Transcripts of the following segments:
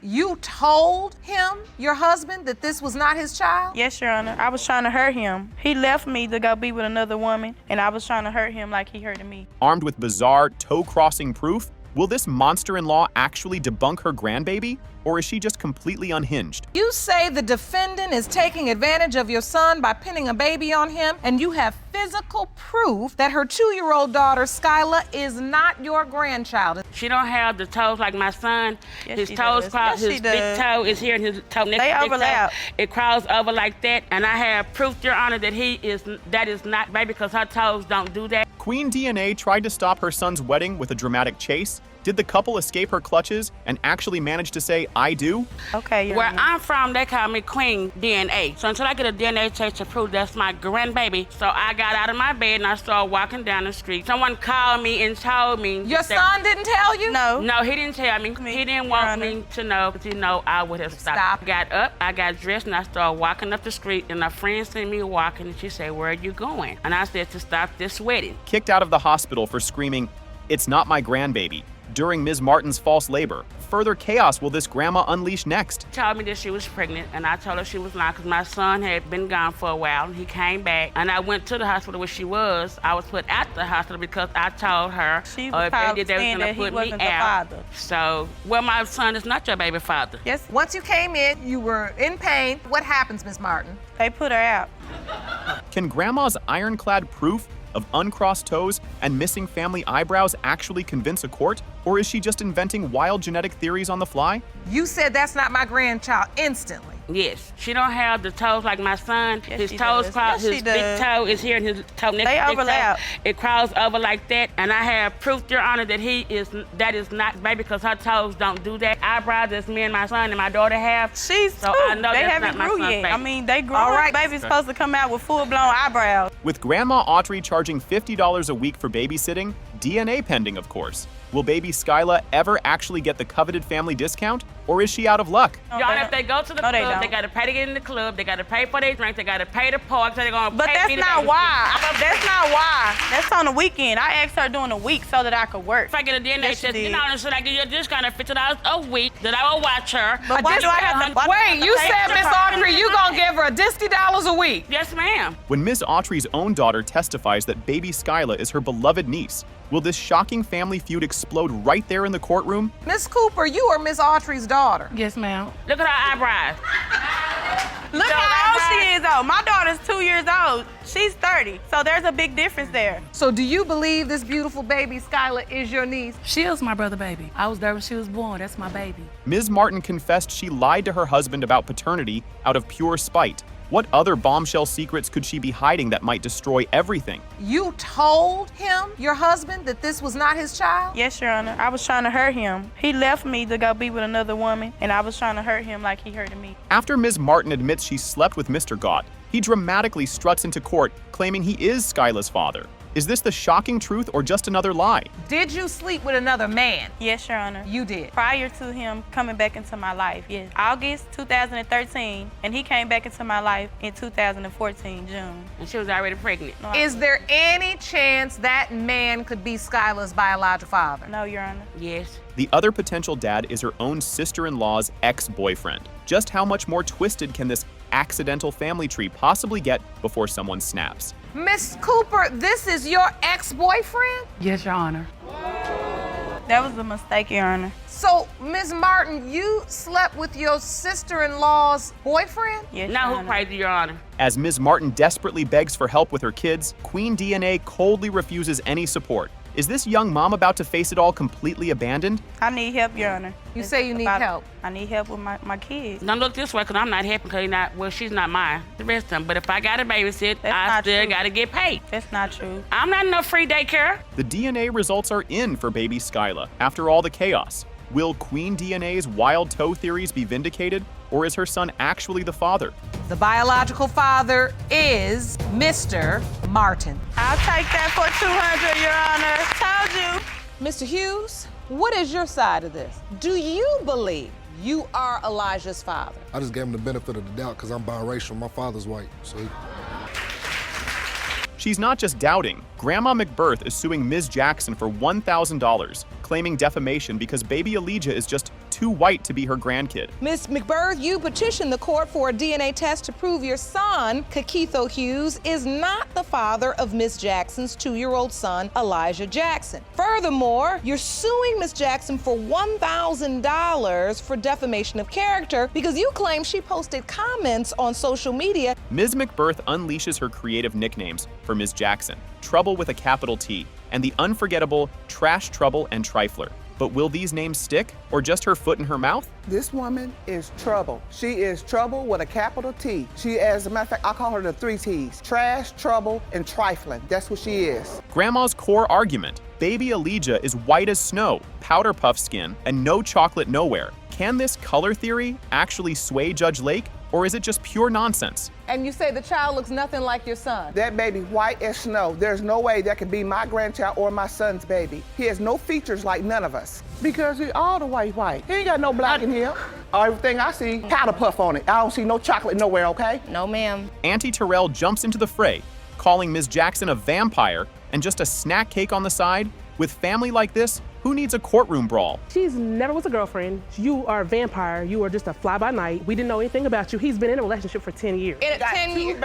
You told him, your husband, that this was not his child? Yes, Your Honor. I was trying to hurt him. He left me to go be with another woman, and I was trying to hurt him like he hurted me. Armed with bizarre, toe-crossing proof, will this monster-in-law actually debunk her grandbaby, or is she just completely unhinged? You say the defendant is taking advantage of your son by pinning a baby on him, and you have physical proof that her 2-year-old daughter, Skyla, is not your grandchild. She don't have the toes like my son. Yes, His she toes does. cross, Yes, she his big does. toe is here and his toe next They to big overlap. toe. It crawls over like that, and I have proof, Your Honor, that that is not baby because her toes don't do that. Queen DNA tried to stop her son's wedding with a dramatic chase. Did the couple escape her clutches and actually manage to say, "I do"? Okay, Your Where Honor. I'm from, they call me Queen DNA. So until I get a DNA test to prove that's my grandbaby, so I got out of my bed and I started walking down the street. Someone called me and told me. Your son didn't tell you? No. No, he didn't tell me. He didn't want me to know, because he know I would have stopped. Stop. I got up, I got dressed, and I started walking up the street, and a friend seen me walking, and she said, "Where are you going?" And I said, "To stop this wedding." Kicked out of the hospital for screaming, "It's not my grandbaby," during Ms. Martin's false labor. Further chaos will this grandma unleash next? She told me that she was pregnant, and I told her she was not, because my son had been gone for a while, and he came back, and I went to the hospital where she was. I was put at the hospital because I told her She was if they called did, they saying was that gonna he put me wasn't the out. father. So, well, my son is not your baby father. Yes, Once you came in, you were in pain. What happens, Miss Martin? they put her out. Can grandma's ironclad proof of uncrossed toes and missing family eyebrows actually convince a court? Or is she just inventing wild genetic theories on the fly? You said that's not my grandchild instantly. Yes. She don't have the toes like my son. Yes, His she toes does. cross, Yes, she his big does. toe is here and his toe next They to big toe. overlap. It crawls over like that, and I have proof, Your Honor, that that is not baby because her toes don't do that. Eyebrows that's me and my son and my daughter have. She's So two. I know they that's haven't not my grew son's yet. baby. I mean, they grew. All right. Baby's supposed to come out with full-blown eyebrows. With Grandma Autry charging $50 a week for babysitting, DNA pending, of course. Will baby Skyla ever actually get the coveted family discount? Or is she out of luck? No, Your they Honor, don't. if they go to the No, they club, they don't. got to pay to get in the club, they got to pay for their drink, they got to pay to park, so they're going to But pay that's me to not babysit. why. That's not why. That's on the weekend. I asked her during the week so that I could work. If I get a DNA Yes, she test, did. you know, should I give you a discount of $50 a week that I will watch her? But why do I have to? Wait, you said, Miss Autry, you gonna give her $60 a week. Yes, ma'am. When Ms. Autry's own daughter testifies that baby Skyla is her beloved niece, will this shocking family feud explode right there in the courtroom? Miss Cooper, you are Miss Autry's daughter. Yes, ma'am. Look at her eyebrows. Look how old she is, though. My daughter's 2 years old. She's 30. So there's a big difference there. So do you believe this beautiful baby Skyla is your niece? She is my brother baby. I was there when she was born. That's my baby. Ms. Martin confessed she lied to her husband about paternity out of pure spite. What other bombshell secrets could she be hiding that might destroy everything? You told him, your husband, that this was not his child? Yes, Your Honor. I was trying to hurt him. He left me to go be with another woman, and I was trying to hurt him like he hurted me. After Ms. Martin admits she slept with Mr. Gott, he dramatically struts into court claiming he is Skyla's father. Is this the shocking truth or just another lie? Did you sleep with another man? Yes, Your Honor. You did. Prior to him coming back into my life, yes. August 2013, and he came back into my life in 2014, June. And she was already pregnant. No, Is there any chance that man could be Skyla's biological father? No, Your Honor. Yes. The other potential dad is her own sister-in-law's ex-boyfriend. Just how much more twisted can this accidental family tree possibly get before someone snaps? Miss Cooper, this is your ex-boyfriend? Yes, Your Honor. That was a mistake, Your Honor. So, Ms. Martin, you slept with your sister-in-law's boyfriend? Yes, Now Your who Honor. crazy, Your Honor? As Ms. Martin desperately begs for help with her kids, Queen DNA coldly refuses any support. Is this young mom about to face it all completely abandoned? I need help, Your Honor. You It's say you need about- help. I need help with my kids. Don't look this way, because I'm not happy because she's not mine. The rest of them. But if I got to babysit, That's I not still true. got to get paid. That's not true. I'm not in no free daycare. The DNA results are in for baby Skyla after all the chaos. Will Queen DNA's wild toe theories be vindicated, or is her son actually the father? The biological father is Mr. Martin. I'll take that for 200, Your Honor. Told you. Mr. Hughes, what is your side of this? Do you believe you are Elijah's father? I just gave him the benefit of the doubt because I'm biracial. My father's white, so She's not just doubting. Grandma McBirth is suing Ms. Jackson for $1,000, claiming defamation because baby Elijah is just too too white to be her grandkid. Ms. McBirth, you petitioned the court for a DNA test to prove your son, Kakitho Hughes, is not the father of Ms. Jackson's 2-year-old son, Elijah Jackson. Furthermore, you're suing Ms. Jackson for $1,000 for defamation of character because you claim she posted comments on social media. Ms. McBirth unleashes her creative nicknames for Ms. Jackson, Trouble with a capital T, and the unforgettable Trash, Trouble, and Trifler. But will these names stick, or just her foot in her mouth? This woman is trouble. She is trouble with a capital T. She, as a matter of fact, I call her the 3 T's. Trash, trouble, and trifling. That's what she is. Grandma's core argument, baby Elijah is white as snow, powder puff skin, and no chocolate nowhere. Can this color theory actually sway Judge Lake, or is it just pure nonsense? And you say the child looks nothing like your son. That baby white as snow. There's no way that could be my grandchild or my son's baby. He has no features like none of us. Because he all the white. He ain't got no black in here. Everything I see, powder puff on it. I don't see no chocolate nowhere, okay? No, ma'am. Auntie Terrell jumps into the fray, calling Ms. Jackson a vampire and just a snack cake on the side. With family like this, who needs a courtroom brawl? She's never was a girlfriend. You are a vampire. You are just a fly-by-night. We didn't know anything about you. He's been in a relationship for 10 years. In 10 years?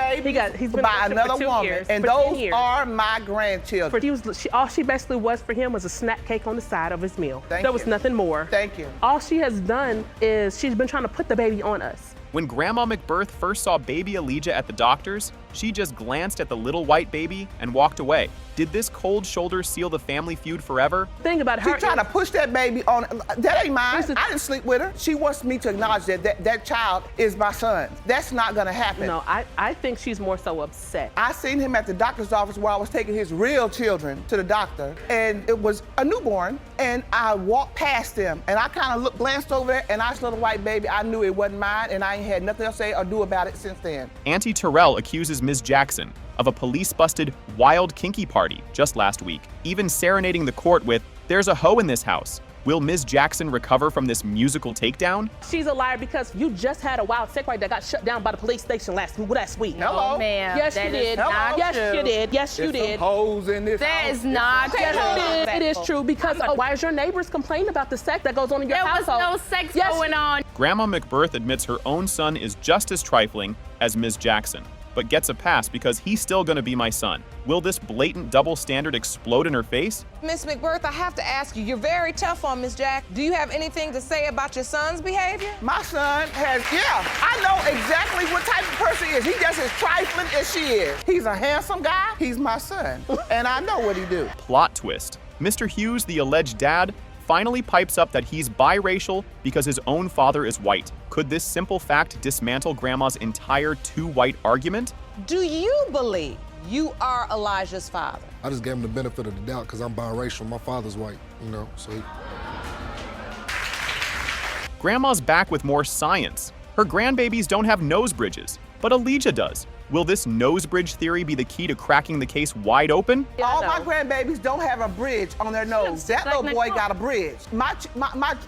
He's been by in a relationship another for 2 woman, years. and for 10 those years. are my grandchildren. All she basically was for him was a snack cake on the side of his meal. There was nothing more. Thank you. All she has done is she's been trying to put the baby on us. When Grandma McBirth first saw baby Elijah at the doctor's, she just glanced at the little white baby and walked away. Did this cold shoulder seal the family feud forever? Think about her. She's trying to push that baby on. That ain't mine. I didn't sleep with her. She wants me to acknowledge that child is my son. That's not gonna happen. No, I think she's more so upset. I seen him at the doctor's office where I was taking his real children to the doctor, and it was a newborn, and I walked past them, and I kind of glanced over there, and I saw the white baby. I knew it wasn't mine, and I ain't had nothing else to say or do about it since then. Auntie Terrell accuses Ms. Jackson of a police-busted wild kinky party just last week, even serenading the court with, "There's a hoe in this house." Will Ms. Jackson recover from this musical takedown? She's a liar because you just had a wild sex right that got shut down by the police station last week. Hello? Ma'am. Yes, you did. Yes, you did. Yes, you did. Hoes in this That house. is not true. It is true because why is your neighbors complaining about the sex that goes on in your There was household? no sex going on. Grandma McBirth admits her own son is just as trifling as Ms. Jackson, but gets a pass because he's still gonna be my son. Will this blatant double standard explode in her face? Miss McBirth, I have to ask you, you're very tough on Miss Jack. Do you have anything to say about your son's behavior? My son has, I know exactly what type of person he is. He just as trifling as she is. He's a handsome guy. He's my son, and I know what he do. Plot twist. Mr. Hughes, the alleged dad, finally pipes up that he's biracial because his own father is white. Could this simple fact dismantle Grandma's entire too-white argument? Do you believe you are Elijah's father? I just gave him the benefit of the doubt because I'm biracial. My father's white, so Grandma's back with more science. Her grandbabies don't have nose bridges, but Elijah does. Will this nose bridge theory be the key to cracking the case wide open? All my grandbabies don't have a bridge on their nose. That little boy got a bridge. My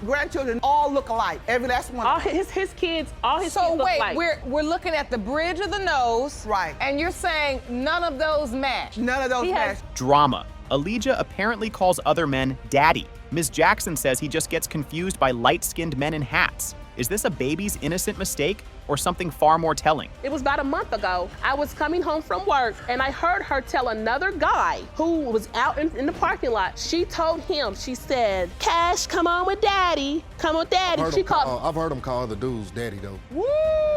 grandchildren all look alike. Every last one. All his kids, kids So look wait, like. we're looking at the bridge of the nose. Right. And you're saying none of those match. None of those match. Drama. Elijah apparently calls other men daddy. Ms. Jackson says he just gets confused by light-skinned men in hats. Is this a baby's innocent mistake or something far more telling? It was about a month ago. I was coming home from work and I heard her tell another guy who was out in the parking lot. She told him, she said, "Cash, come on with daddy. Come with daddy." I've heard him call other dudes daddy, though. Woo!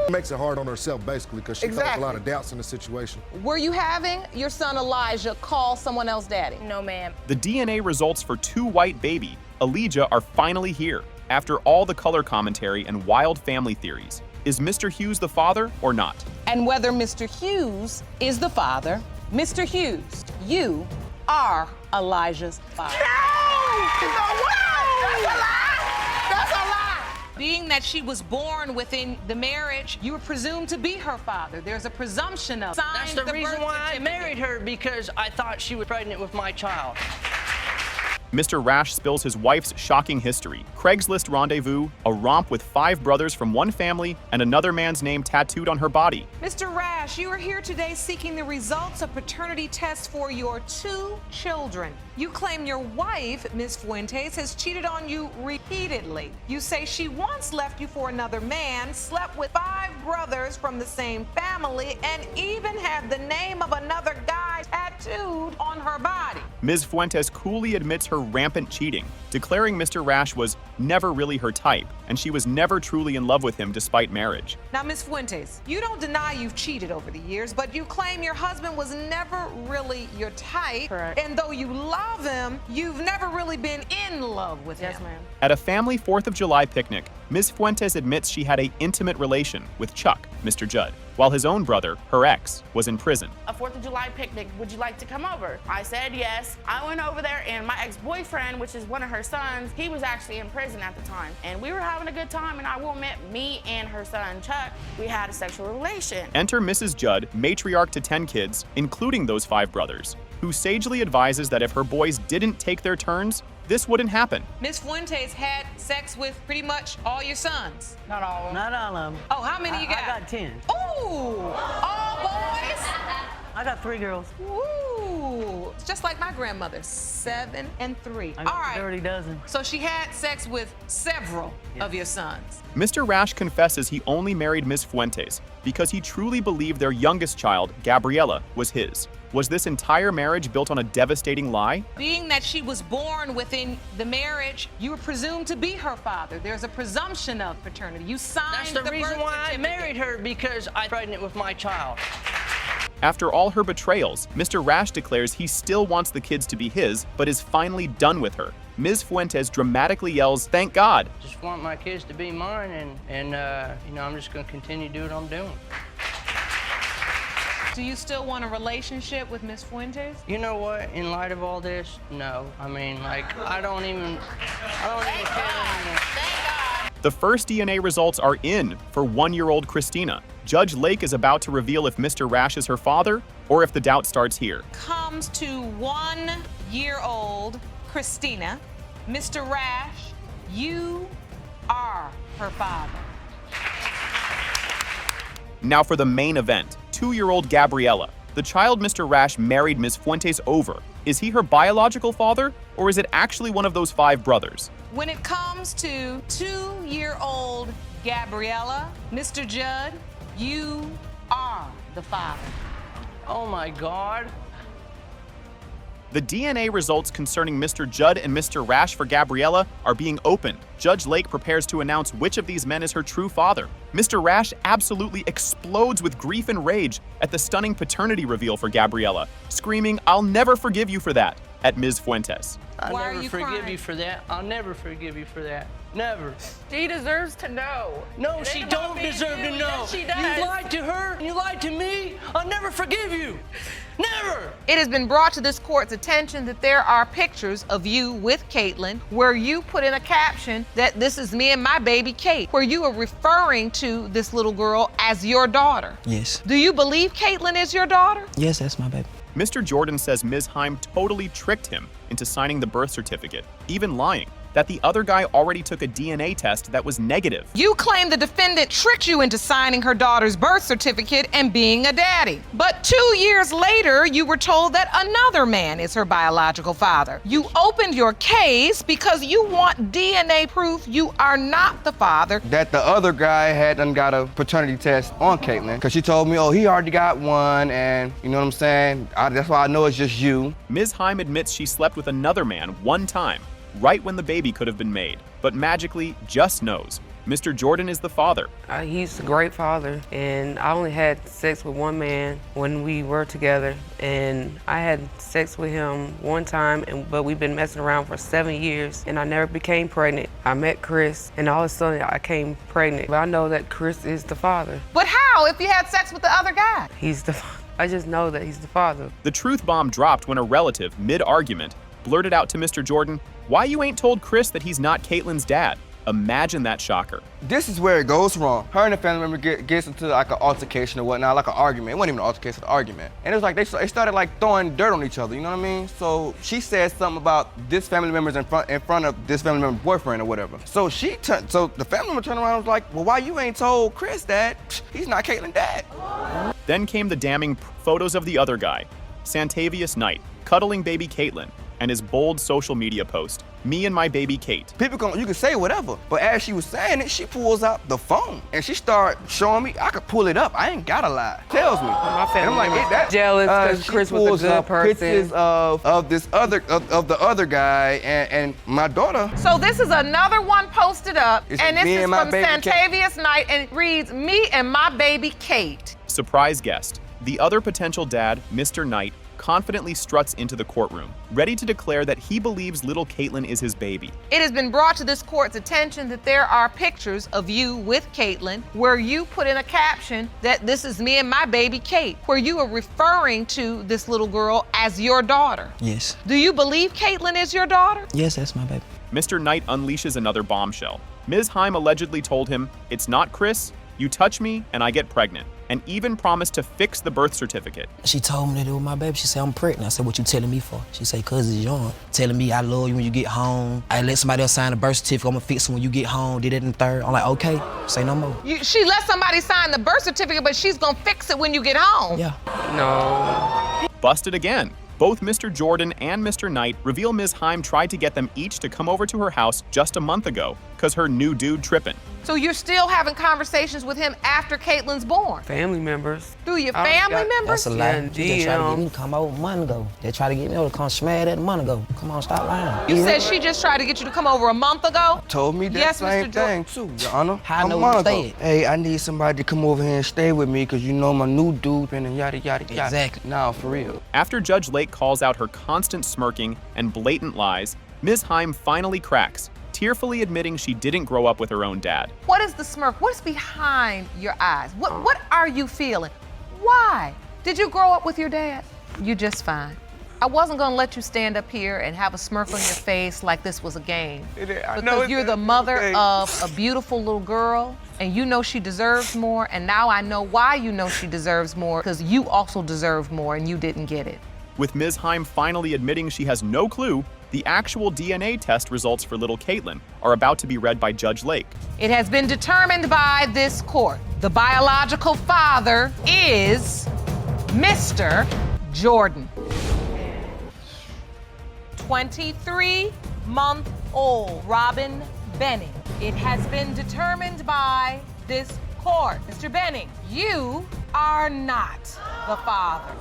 Makes it hard on herself, basically, because she throws a lot of doubts in the situation. Were you having your son Elijah call someone else daddy? No, ma'am. The DNA results for two white baby, Elijah, are finally here. After all the color commentary and wild family theories, is Mr. Hughes the father or not? And whether Mr. Hughes is the father, Mr. Hughes, you are Elijah's father. No! That's a lie! That's a lie! Being that she was born within the marriage, you were presumed to be her father. There's a presumption of. That's the reason why I married her, because I thought she was pregnant with my child. Mr. Rash spills his wife's shocking history. Craigslist rendezvous, a romp with 5 brothers from one family, and another man's name tattooed on her body. Mr. Rash, you are here today seeking the results of paternity tests for your 2 children. You claim your wife, Ms. Fuentes, has cheated on you repeatedly. You say she once left you for another man, slept with 5 brothers from the same family, and even had the name of another guy tattooed on her body. Ms. Fuentes coolly admits her rampant cheating, declaring Mr. Rash was never really her type, and she was never truly in love with him despite marriage. Now, Ms. Fuentes, you don't deny you've cheated over the years, but you claim your husband was never really your type. Correct. And though you love him, you've never really been in love with him. Yes, ma'am. At a family 4th of July picnic, Ms. Fuentes admits she had an intimate relation with Chuck, Mr. Judd, while his own brother, her ex, was in prison. A 4th of July picnic, would you like to come over? I said yes. I went over there and my ex-boyfriend, which is one of her sons, he was actually in prison at the time. And we were having a good time, and I will admit, me and her son, Chuck, we had a sexual relation. Enter Mrs. Judd, matriarch to 10 kids, including those 5 brothers, who sagely advises that if her boys didn't take their turns, this wouldn't happen. Ms. Fuentes had sex with pretty much all your sons. Not all of them. Not all of them. Oh, how many you got? I got 10. Ooh, all boys? I got 3 girls. Ooh, it's just like my grandmother, 7 and 3. I got All right. 30 dozen. So she had sex with several of your sons. Mr. Rash confesses he only married Ms. Fuentes because he truly believed their youngest child, Gabriella, was his. Was this entire marriage built on a devastating lie? Being that she was born within the marriage, you were presumed to be her father. There's a presumption of paternity. You signed That's the reason birth why I certificate. married her, because I'm pregnant with my child. After all her betrayals, Mr. Rash declares he still wants the kids to be his, but is finally done with her. Ms. Fuentes dramatically yells, "Thank God!" Just want my kids to be mine, and you know, I'm just going to continue to do what I'm doing. Do you still want a relationship with Ms. Fuentes? You know what? In light of all this, no. I mean, like, I don't even care anymore. The first DNA results are in for 1-year-old Christina. Judge Lake is about to reveal if Mr. Rash is her father or if the doubt starts here. Comes to 1-year-old Christina. Mr. Rash, you are her father. Now for the main event, 2-year-old Gabriella. The child Mr. Rash married Ms. Fuentes over. Is he her biological father, or is it actually one of those 5 brothers? When it comes to 2-year-old Gabriella, Mr. Judd, you are the father. Oh my God. The DNA results concerning Mr. Judd and Mr. Rash for Gabriella are being opened. Judge Lake prepares to announce which of these men is her true father. Mr. Rash absolutely explodes with grief and rage at the stunning paternity reveal for Gabriella, screaming, "I'll never forgive you for that," at Ms. Fuentes. I'll Why are never you forgive crying? you for that. I'll never forgive you for that. Never. She deserves to know. No, It she ain't about don't me and deserve you. to know. Yes, she does. You lied to her, and you lied to me. I'll never forgive you. Never. It has been brought to this court's attention that there are pictures of you with Caitlin where you put in a caption that this is me and my baby Kate, where you are referring to this little girl as your daughter. Yes. Do you believe Caitlin is your daughter? Yes, that's my baby. Mr. Jordan says Ms. Heim totally tricked him into signing the birth certificate, even lying that the other guy already took a DNA test that was negative. You claim the defendant tricked you into signing her daughter's birth certificate and being a daddy. But 2 years later, you were told that another man is her biological father. You opened your case because you want DNA proof you are not the father. That the other guy had done got a paternity test on Caitlin, because she told me, oh, he already got one, and you know what I'm saying? That's why I know it's just you. Ms. Heim admits she slept with another man one time, right when the baby could have been made, but magically just knows Mr. Jordan is the father. He's a great father, and I only had sex with one man when we were together, and I had sex with him one time, but we've been messing around for 7 years, and I never became pregnant. I met Chris, and all of a sudden I became pregnant. But I know that Chris is the father. But how if you had sex with the other guy? He's the father. I just know that he's the father. The truth bomb dropped when a relative, mid-argument, blurted out to Mr. Jordan, "Why you ain't told Chris that he's not Caitlin's dad?" Imagine that shocker. This is where it goes wrong. Her and the family member gets into like an altercation or whatnot, like an argument. It wasn't even an altercation, it was an argument. And it was like they started like throwing dirt on each other, you know what I mean? So she said something about this family member's in front of this family member's boyfriend or whatever. So the family member turned around and was like, well, why you ain't told Chris that he's not Caitlin's dad? Then came the damning photos of the other guy, Santavius Knight, cuddling baby Caitlin, and his bold social media post, "Me and my baby Kate." You can say whatever, but as she was saying it, she pulls out the phone and she started showing me I could pull it up. I ain't gotta lie. Tells me. My family and I'm like, was jealous because Chris was a good person. Pictures of this the other guy and my daughter. So this is another one posted up, and this is from Santavius Knight, and it reads, "Me and my baby Kate." Surprise guest. The other potential dad, Mr. Knight, confidently struts into the courtroom, ready to declare that he believes little Caitlin is his baby. It has been brought to this court's attention that there are pictures of you with Caitlin where you put in a caption that this is me and my baby Kate, where you are referring to this little girl as your daughter. Yes. Do you believe Caitlin is your daughter? Yes, that's my baby. Mr. Knight unleashes another bombshell. Ms. Heim allegedly told him, "It's not Chris, you touch me and I get pregnant," and even promised to fix the birth certificate. She told me that it was my baby. She said, "I'm pregnant." I said, "What you telling me for?" She said, "Cause it's young. Telling me I love you when you get home. I let somebody else sign the birth certificate. I'm gonna fix it when you get home. Did it in the third." I'm like, "Okay, say no more." She let somebody sign the birth certificate, but she's gonna fix it when you get home. Yeah. No. Busted again. Both Mr. Jordan and Mr. Knight reveal Ms. Heim tried to get them each to come over to her house just a month ago, cause her new dude tripping. So you're still having conversations with him after Caitlin's born? Family members. Through your family members? That's a lie. They tried to get me to come over a month ago. They tried to get me over to come smash that a month ago. Come on, stop lying. You said she just tried to get you to come over a month ago? Told me that Yes, same Mr. thing too, Your Honor. How I know you stayed? Hey, I need somebody to come over here and stay with me because you know my new dude and yada yada yada. Exactly. Nah, for real. After Judge Lake calls out her constant smirking and blatant lies, Ms. Heim finally cracks, tearfully admitting she didn't grow up with her own dad. What is the smirk? What's behind your eyes? What are you feeling? Why? Did you grow up with your dad? You just fine. I wasn't gonna let you stand up here and have a smirk on your face like this was a game. Because you're the mother of a beautiful little girl, and you know she deserves more, and now I know why you know she deserves more, because you also deserved more and you didn't get it. With Ms. Heim finally admitting she has no clue, the actual DNA test results for little Caitlin are about to be read by Judge Lake. It has been determined by this court. The biological father is Mr. Jordan. 23-month-old Robin Benning. It has been determined by this court. Mr. Benning, you are not the father.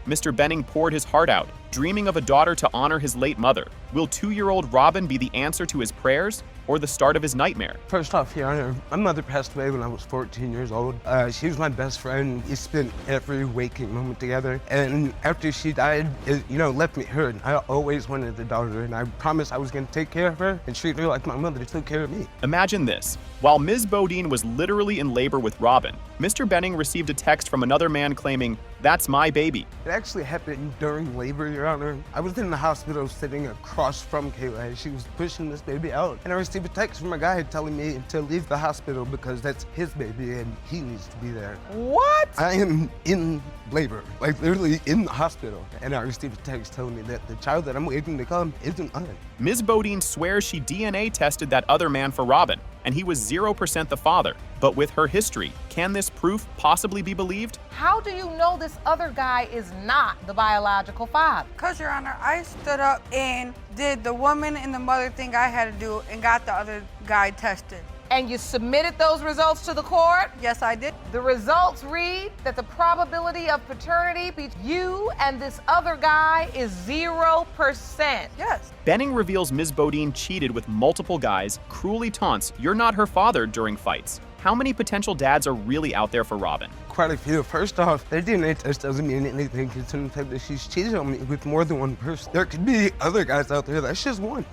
Mr. Benning poured his heart out, dreaming of a daughter to honor his late mother. Will 2-year-old Robin be the answer to his prayers or the start of his nightmare? First off, Your Honor, my mother passed away when I was 14 years old. She was my best friend. We spent every waking moment together. And after she died, it, left me hurt. I always wanted a daughter, and I promised I was going to take care of her and treat her like my mother took care of me. Imagine this. While Ms. Bodine was literally in labor with Robin, Mr. Benning received a text from another man claiming, "That's my baby." It actually happened during labor, Your Honor. I was in the hospital sitting across from Kayla as she was pushing this baby out. And I received a text from a guy telling me to leave the hospital because that's his baby and he needs to be there. What? I am in labor, like literally in the hospital. And I received a text telling me that the child that I'm waiting to come isn't mine. Ms. Bodine swears she DNA tested that other man for Robin, and he was 0% the father. But with her history, can this proof possibly be believed? How do you know this other guy is not the biological father? Because, Your Honor, I stood up and did the woman and the mother thing I had to do and got the other guy tested. And you submitted those results to the court? Yes, I did. The results read that the probability of paternity between you and this other guy is 0%. Yes. Benning reveals Ms. Bodine cheated with multiple guys, cruelly taunts, "You're not her father," during fights. How many potential dads are really out there for Robin? Quite a few. First off, their DNA test doesn't mean anything considering the fact that she's cheated on me with more than one person. There could be other guys out there. That's just one,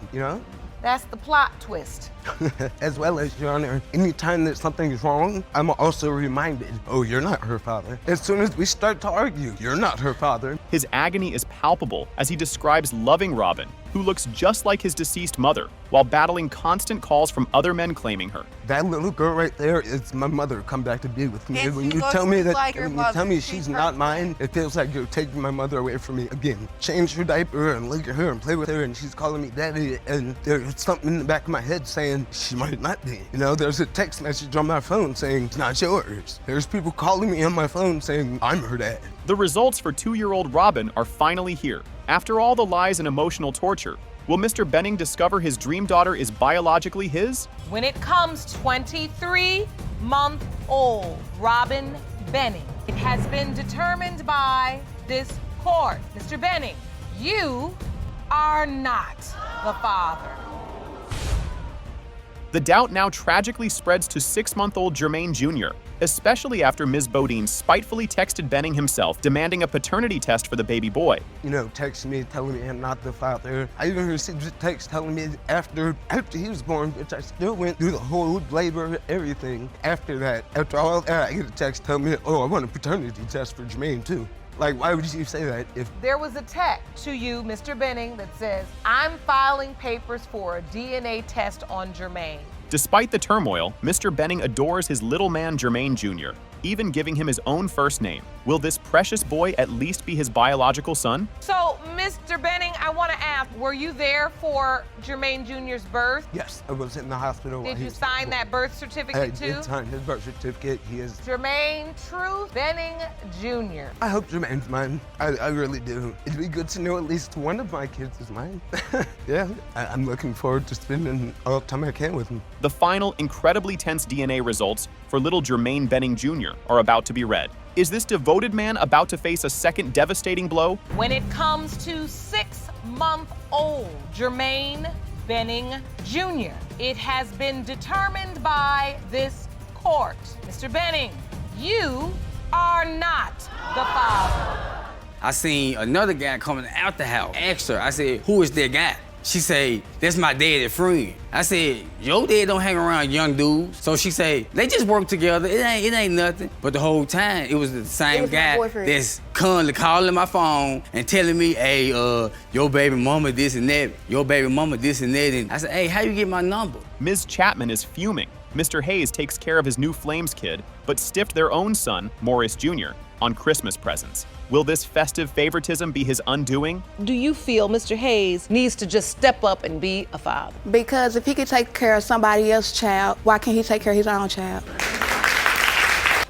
That's the plot twist. As well as, Your Honor, anytime that something is wrong, I'm also reminded, "Oh, you're not her father." As soon as we start to argue, "You're not her father." His agony is palpable as he describes loving Robin, who looks just like his deceased mother, while battling constant calls from other men claiming her. That little girl right there is my mother come back to be with me. And When she you looks tell me just that, like your when you mother. tell me She's she's her not sister. mine, it feels like you're taking my mother away from me again. Change her diaper and look at her and play with her, and she's calling me daddy, and there's something in the back of my head saying, saying she might not be. You know, there's a text message on my phone saying it's not yours. There's people calling me on my phone saying I'm her dad. The results for 2-year-old Robin are finally here. After all the lies and emotional torture, will Mr. Benning discover his dream daughter is biologically his? When it comes 23-month-old Robin Benning, it has been determined by this court. Mr. Benning, you are not the father. The doubt now tragically spreads to 6-month-old Jermaine Jr., especially after Ms. Bodine spitefully texted Benning himself demanding a paternity test for the baby boy. You know, texting me telling me I'm not the father. I even received a text telling me after he was born, which I still went through the whole labor, everything. After that, after all that, I get a text telling me, oh, I want a paternity test for Jermaine too. Like, why would you say that if... There was a text to you, Mr. Benning, that says, I'm filing papers for a DNA test on Jermaine. Despite the turmoil, Mr. Benning adores his little man Jermaine Jr., even giving him his own first name. Will this precious boy at least be his biological son? So, Mr. Benning, I want to ask, were you there for Jermaine Jr.'s birth? Yes, I was in the hospital. Did you sign that birth certificate too? I did sign his birth certificate. He is... Jermaine Truth Benning Jr. I hope Jermaine's mine. I really do. It'd be good to know at least one of my kids is mine. Yeah, I'm looking forward to spending all the time I can with him. The final, incredibly tense DNA results for little Jermaine Benning Jr. are about to be read. Is this devoted man about to face a second devastating blow? When it comes to 6-month-old Jermaine Benning Jr., it has been determined by this court. Mr. Benning, you are not the father. I seen another guy coming out the house. Asked her, I said, who is that guy? She say, that's my daddy friend. I said, your dad don't hang around young dudes. So she say, they just work together. It ain't nothing. But the whole time, it was the same guy that's constantly calling my phone and telling me, hey, your baby mama this and that, your baby mama this and that. And I said, hey, how you get my number? Ms. Chapman is fuming. Mr. Hayes takes care of his new Flames kid, but stiffed their own son, Morris Jr., on Christmas presents. Will this festive favoritism be his undoing? Do you feel Mr. Hayes needs to just step up and be a father? Because if he could take care of somebody else's child, why can't he take care of his own child?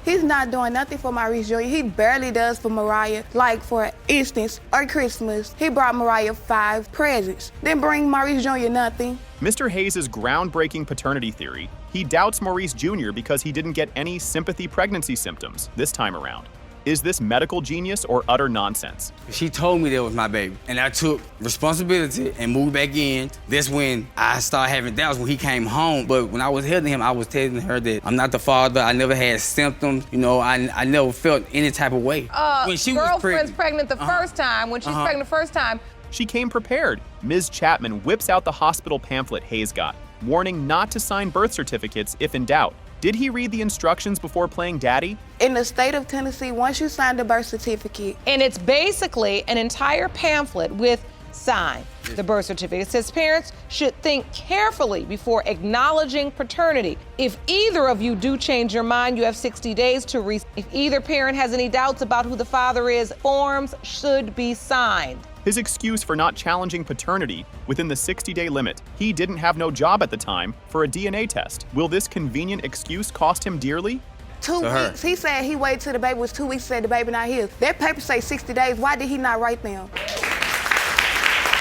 He's not doing nothing for Maurice Jr. He barely does for Mariah. Like, for instance, on Christmas, he brought Mariah 5 presents. Didn't bring Maurice Jr. nothing. Mr. Hayes' groundbreaking paternity theory, he doubts Maurice Jr. because he didn't get any sympathy pregnancy symptoms this time around. Is this medical genius or utter nonsense? She told me that was my baby, and I took responsibility and moved back in. That's when I started having doubts when he came home. But when I was holding him, I was telling her that I'm not the father. I never had symptoms. You know, I never felt any type of way. When she girlfriend's pregnant the first time, when she's pregnant the first time. She came prepared. Ms. Chapman whips out the hospital pamphlet Hayes got, warning not to sign birth certificates if in doubt. Did he read the instructions before playing daddy? In the state of Tennessee, once you sign the birth certificate. And it's basically an entire pamphlet with sign the birth certificate. It says parents should think carefully before acknowledging paternity. If either of you do change your mind, you have 60 days to if either parent has any doubts about who the father is, forms should be signed. His excuse for not challenging paternity within the 60-day limit, he didn't have no job at the time, for a DNA test. Will this convenient excuse cost him dearly? 2 weeks. He said he waited till the baby was 2 weeks, said the baby not his. That paper say 60 days. Why did he not write them?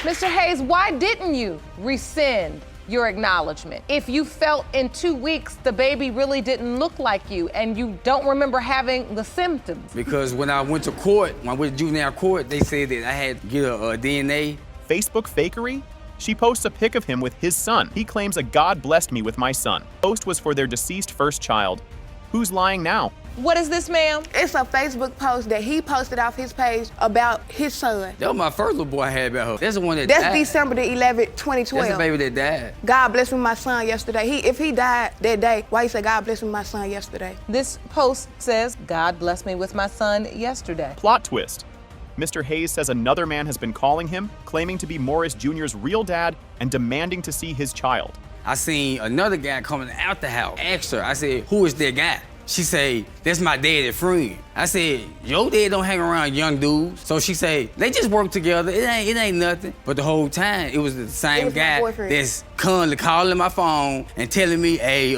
Mr. Hayes, why didn't you rescind your acknowledgement? If you felt in 2 weeks the baby really didn't look like you and you don't remember having the symptoms. Because when I went to court, when I went to juvenile court, they said that I had to get a DNA. Facebook fakery? She posts a pic of him with his son. He claims a God blessed me with my son. Post was for their deceased first child. Who's lying now? What is this, ma'am? It's a Facebook post that he posted off his page about his son. That was my first little boy I had about her. That's the one that died. That's December the 11th, 2012. That's the baby that died. God bless me with my son yesterday. If he died that day, why he said God bless me with my son yesterday? This post says, God bless me with my son yesterday. Plot twist. Mr. Hayes says another man has been calling him, claiming to be Morris Jr.'s real dad and demanding to see his child. I seen another guy coming out the house. Asked her, I said, who is that guy? She say, that's my daddy friend. I said, your dad don't hang around young dudes. So she say, they just work together. It ain't nothing. But the whole time, it was the same guy that's constantly calling my phone and telling me, hey,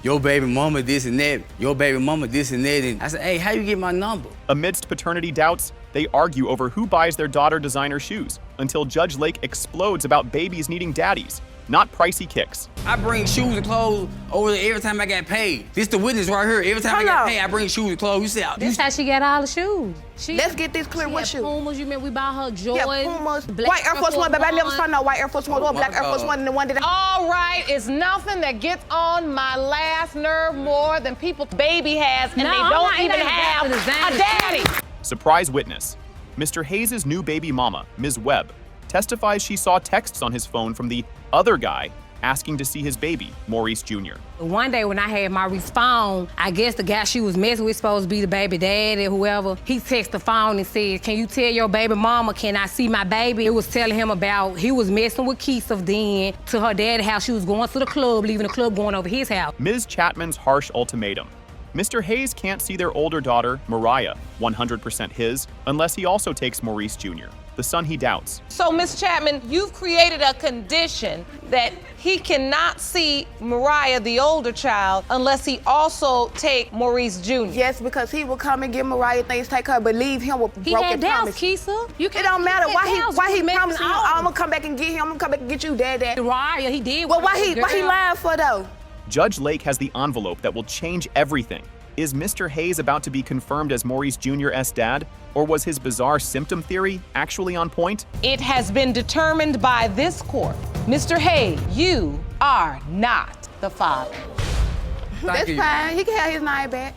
your baby mama this and that, your baby mama this and that. And I said, hey, how you get my number? Amidst paternity doubts, they argue over who buys their daughter designer shoes until Judge Lake explodes about babies needing daddies, not pricey kicks. I bring shoes and clothes over there every time I got paid. This the witness right here. Every time I got paid, I bring shoes and clothes. You said, this how she got all the shoes. Let's get this clear. What shoes? Pumas, you mean we bought her Jordans? Yeah, Pumas. White Air Force One, baby. I never saw no white Air Force One or black Air Force One. And the one that All right, it's nothing that gets on my last nerve more than people's baby has and they don't even have a daddy. Surprise witness. Mr. Hayes' new baby mama, Ms. Webb, testifies she saw texts on his phone from the other guy asking to see his baby, Maurice Jr. One day when I had Maurice's phone, I guess the guy she was messing with supposed to be the baby daddy, whoever. He texted the phone and said, can you tell your baby mama, can I see my baby? It was telling him about, he was messing with Keisha then to her daddy's house. She was going to the club, leaving the club, going over his house. Ms. Chapman's harsh ultimatum. Mr. Hayes can't see their older daughter, Mariah, 100% his, unless he also takes Maurice Jr., the son he doubts. So, Ms. Chapman, you've created a condition that he cannot see Mariah, the older child, unless he also take Maurice Jr. Yes, because he will come and give Mariah things, take her, but leave him with broken promise. Keisha. It don't matter why he promised. I'm gonna come back and get him. I'm gonna come back and get you, Dad. Mariah, he did. Well, why he lying for though? Judge Lake has the envelope that will change everything. Is Mr. Hayes about to be confirmed as Maurice Jr.'s dad, or was his bizarre symptom theory actually on point? It has been determined by this court. Mr. Hayes, you are not the father. That's fine. He can have his name back.